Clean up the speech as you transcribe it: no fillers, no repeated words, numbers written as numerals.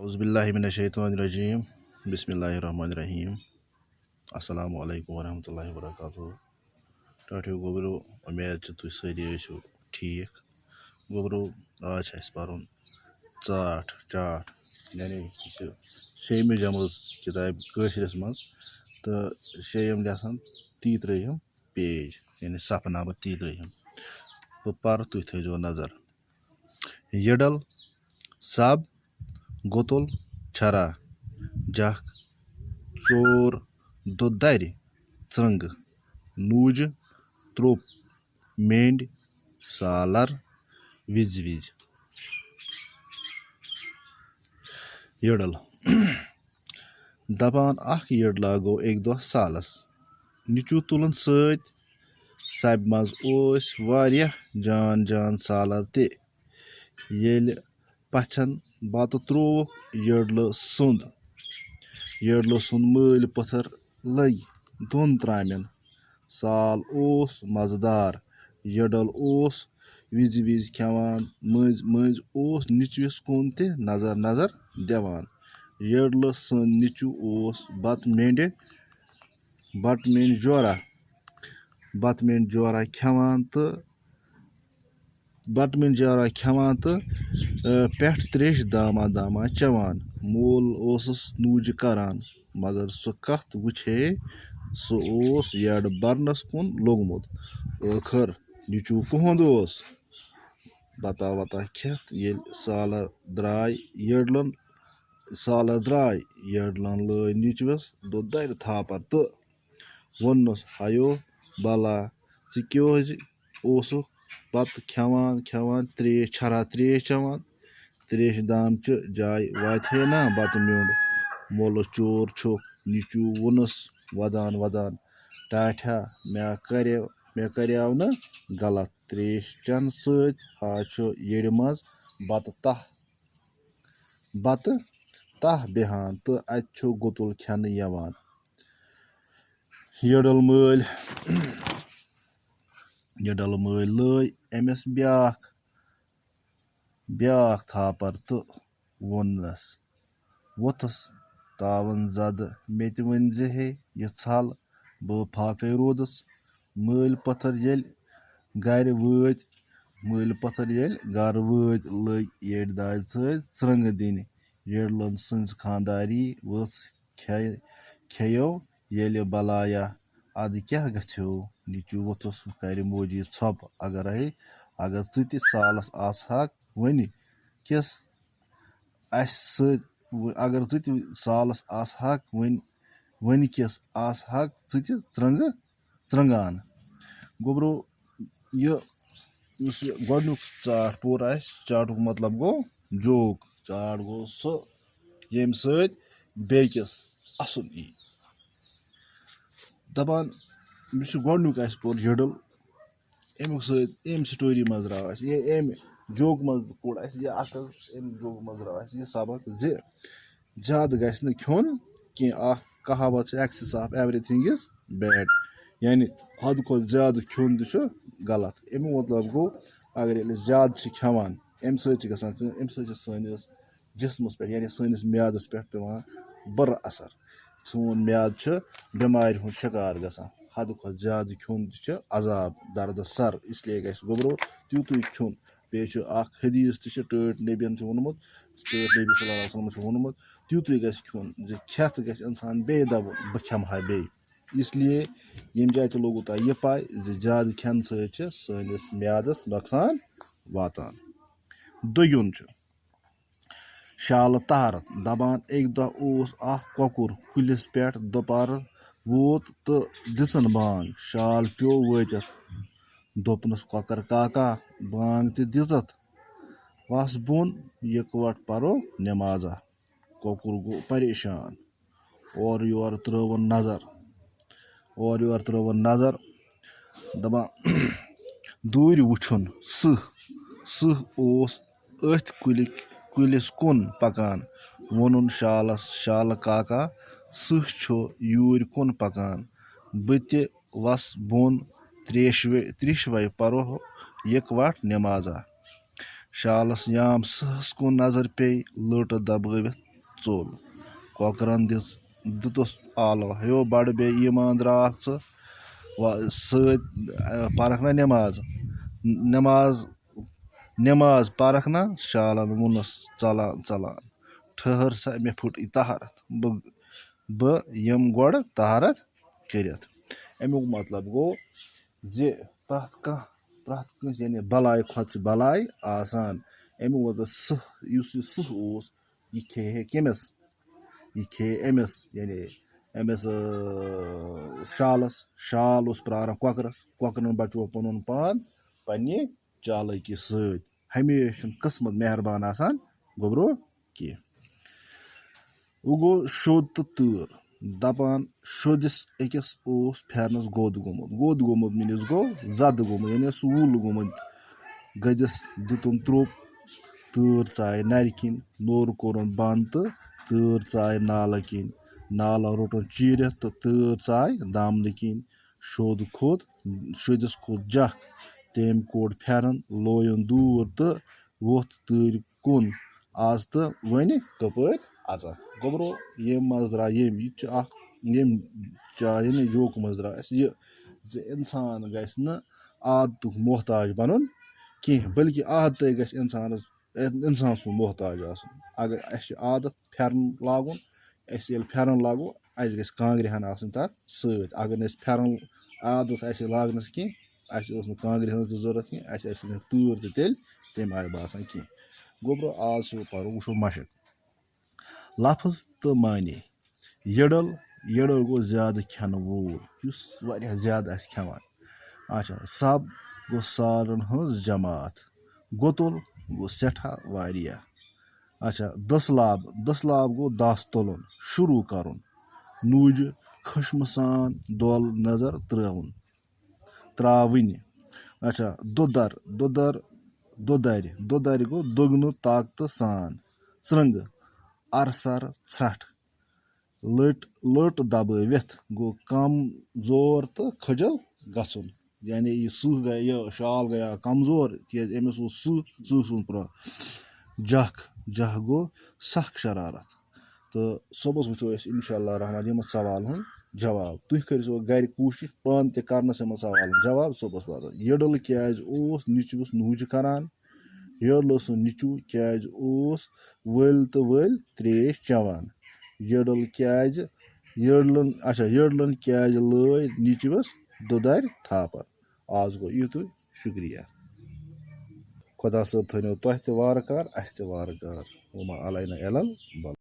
औज़ुबिल्लाहिमिनश्शैतानिर्रजीम बिस्मिल्लाहिर्रहमानिर्रहीम अस्सलामु अलैकुम वरहमतुल्लाहि वबरकातुहू टाटियो गोबरो उम्मीद तुम सारी ٲسِو ठीक गोबरो आज छ अस परन चाट यानी शेमि जमज किताब कशिरस मज तो शेयम लेसन 33 पेज यानी सफनामा 33 बह पर तुम थो नजर यडल सब गुतुल छरा जख चोर दुदर त्रंग नूज त्रोप मेंढ सालर विज यडल दपान अख यड लागो एक दो सालस निचू तुलन सत सब मज ओस वारिया जान सालर ते येल पछन बत त्रोक यडल सुंद मल पत्थर लग दोन त्रामें साल ओस मजदार यडल ओस विज खेवान मज ओस निचविस कुन ते नजर देवान यडल सुंद निचू ओस बत मेंढ जोरा खेवान तो पेठ त्रेश दामा चवान मोल ओसस नूज करान मगर सो कथ वुछे सो ओस यड बरनस कुन लोगमुत आखर निचू कुहद ओस बता खेत येल सालर द्राय यडलन लय निचवस दुदर थापर तो वोनस हयो बला च क्योज ओसुक बत खेवान त्रेश छरा त्रेश चवान त्रेश दाम च जाय वात है ना बत म्योंड मोल चोर छुक निचू वोनस वदान टाठा मे कर्याव न गलत त्रेश चन सत आज येड़ मज बत तह बेहान तो अत गुतुल खेन यवान यडल मल लय अमिस ब्याख थापर तो वोनस वोथस तावन जद मे त वन हे यह छल बह फाके रोदस मल पत्थर येल गर वत लग येड़ दाज त्रंग दिन यडलन सन्ज खानदारी वच खेयो येल बलाया अद क्या गो निचू वोथस कर मोजी छप अगर च सालस आसहक वन किस अगर च सालस आसहक वन किस आसहक च त्रंगान गोबरो यह गोडनुक चाट पोर चाटुक मतलब गो जोक चाट गो सो येम सत बेकिस असुन यी दपान गोडनुक पोर यडल एम स्टोरी मज राव एम जोक मज कोड़ यह अकल एम जोक मज राव यह सबक ज्यादा गस न खियोन कि कहावत excess of everything is bad यानी हद खुद ज्यादा खियोन गलत अमु मतलब गो अगर ज्यादा खेवान अम सनिस जिस्मस पे यानी सनिस म्यादस पे पेवान बुर असर सोन म्याद बेमार हुंद शिकार गसान हद खुद ज्यादा खियोन अजाब दर्द सर इसलिए गस गोबरो तुतुय खियोन बे हदीस टट नबियन वोनमुत टट नबी सल्लल्लाहु अलैहि वसल्लम वोनमुत तुतुय गस खियोन खेत गस इंसान बे दबुन बह खेमहा बे इसलिए यम जाय तो लोगों यह पाय ज्यादा खेन सनिस म्यादस नुकसान वातान दोयुन शाल तहारत दपान एक दह ओस कोकुर कुलिस पे दोपहर वोत तो दिचन बांग शाल प्यो वतत दोपनस कोकर काका बांग ते दिजत वस बोन इकवट परो नमाजा कोकुर गो परेशान और योर त्रवन नजर दपान दूर वुछुन सह ओस अथ कुलिस कुन पकान वोनुन शाल काका सह यूर कुन पकान बह वस बोन त्रिशवै परो इकवट नमाजा शालस याम सहस कुन नजर पे लट दबावित ژوٚل کۄکرَن دِتُس آلو ہیو بَڑٕ بیٚیہِ ایٖمان درٛاکھ ژٕ سۭتۍ پَرکھ نہ نٮ۪ماز پَرکھ نہ شالن ووٚنُس ژلان ژلان ٹھٔہر سا مےٚ پھٕٹٕے تہرَتھ بہٕ یِمہٕ گۄڈٕ تہرَتھ کٔرِتھ. امیُک مطلب گوٚو زِ پرٛٮ۪تھ کٲنٛسہِ یعنی بَلاے کھۄتہٕ چھِ بَلاے آسان. امیُک مطلب یُس یہِ سٕہہ اوس یہِ کھے ہے کٔمِس یہِ کھے أمِس یعنی أمِس شال اوس پیاران کۄکرَن بَچوو پَنُن پان پنٛنہِ چالٲکی سۭتۍ. ہمیشہِ چھُنہٕ قٕسمت مہربان آسان گوٚبروٗ کینٛہہ. وۄنۍ گوٚو شوٚد تہٕ تۭر دَپان شوٚدِس أکِس اوس پھٮ۪رنَس گوٚد گوٚمُت میٖنٕز گوٚو زَدٕ گوٚمُت یعنی سُہ وُل گوٚمُت. گٔدِس دِتُن ترٛوپ تۭر ژایہِ نَرِ کِنۍ نوٚر کوٚرُن بنٛد تہٕ تۭر ژایہِ نالہٕ کِنۍ نالہٕ روٚٹُن چیٖرِتھ تہٕ تۭر ژایہِ دامنہٕ کِنۍ. شوٚدِس کھوٚت جکھ تٔمۍ کوٚڑ پھٮ۪رن لویُن دوٗر تہٕ ووٚتھ تۭرِ کُن آز تہٕ وۄنہِ کَپٲرۍ اَژکھ. گوٚبرو ییٚمہِ منٛز درٛاو یہِ چھُ اکھ ییٚمہِ جایہِ نہٕ جوکہٕ منٛز درٛاو اَسہِ یہِ زِ اِنسان گژھِ نہٕ عادتُک محتاج بَنُن کینٛہہ بٔلکہِ عادتٕے گژھِ اِنسان سُنٛد محتاج آسُن. اگر اَسہِ چھِ عادت پھٮ۪رن لاگُن أسۍ ییٚلہِ پھٮ۪رن لاگو اَسہِ گژھِ کانٛگرِ ہن آسٕنۍ تَتھ سۭتۍ. اگر نہٕ أسۍ پھٮ۪رن عادت آسہِ لاگنَس کینٛہہ اَسہِ ٲس نہٕ کانٛگرِ ہٕنٛز تہِ ضوٚرتھ کینٛہہ اَسہِ آسہِ نہٕ تۭر تہِ تیٚلہِ تمہِ آیہِ باسان کینٛہہ. گوٚبرو آز چھُ وٕچھو مَشق لفظ تہٕ معنے. یٔڈٕل گوٚو زیادٕ کھٮ۪نہٕ وول یُس واریاہ زیادٕ آسہِ کھٮ۪وان. اچھا سب گوٚو سالرَن ہٕنٛز جماعت. گوٚتُل گوٚو سٮ۪ٹھاہ واریاہ. اچھا دٔسلاب گوٚو دَس تُلُن شروٗع کَرُن. نوٗجہِ خشمہٕ سان دۄل نظر ترٛاوٕنۍ. اچھا دۄدَرِ گوٚو دۄگنہٕ طاقتہٕ سان. ژرٛنٛگہٕ اَرسَر ژھرٛٹھ. لٔٹ دبٲوِتھ گوٚو کم زور تہٕ کھٔجل گژھُن یعنی یہِ شال گٔیا کمزور تِکیٛازِ أمِس اوس سٕہہ جکھ گوٚو سخ شرارت. تہٕ صُبحس وٕچھو أسۍ اِنشاء اللہ رحمٰن یِمن سوالن ہُنٛد جواب. تُہۍ کٔرۍزیو گرِ کوٗشِش پانہٕ تہِ کرنس یِمن سوالن جواب صُبحس واتو. یٔڈٕل کیٛازِ اوس نیٚچوِس نوٗجہِ کران. یٔڈلہٕ سُنٛد نیٚچوٗ کیٛازِ اوس ؤلۍ تہٕ ؤلۍ ترٛیش چٮ۪وان. یٔڈلن کیٛازِ لٲج نیٚچوِس دۄدَرِ تھاپَر. آز گوٚو یُتُے شُکریہ. خۄدا صٲب تھٲینو تۄہہِ تہِ وارٕ کار اَسہِ تہِ وارٕ کار. وما علینا الا البلاغ.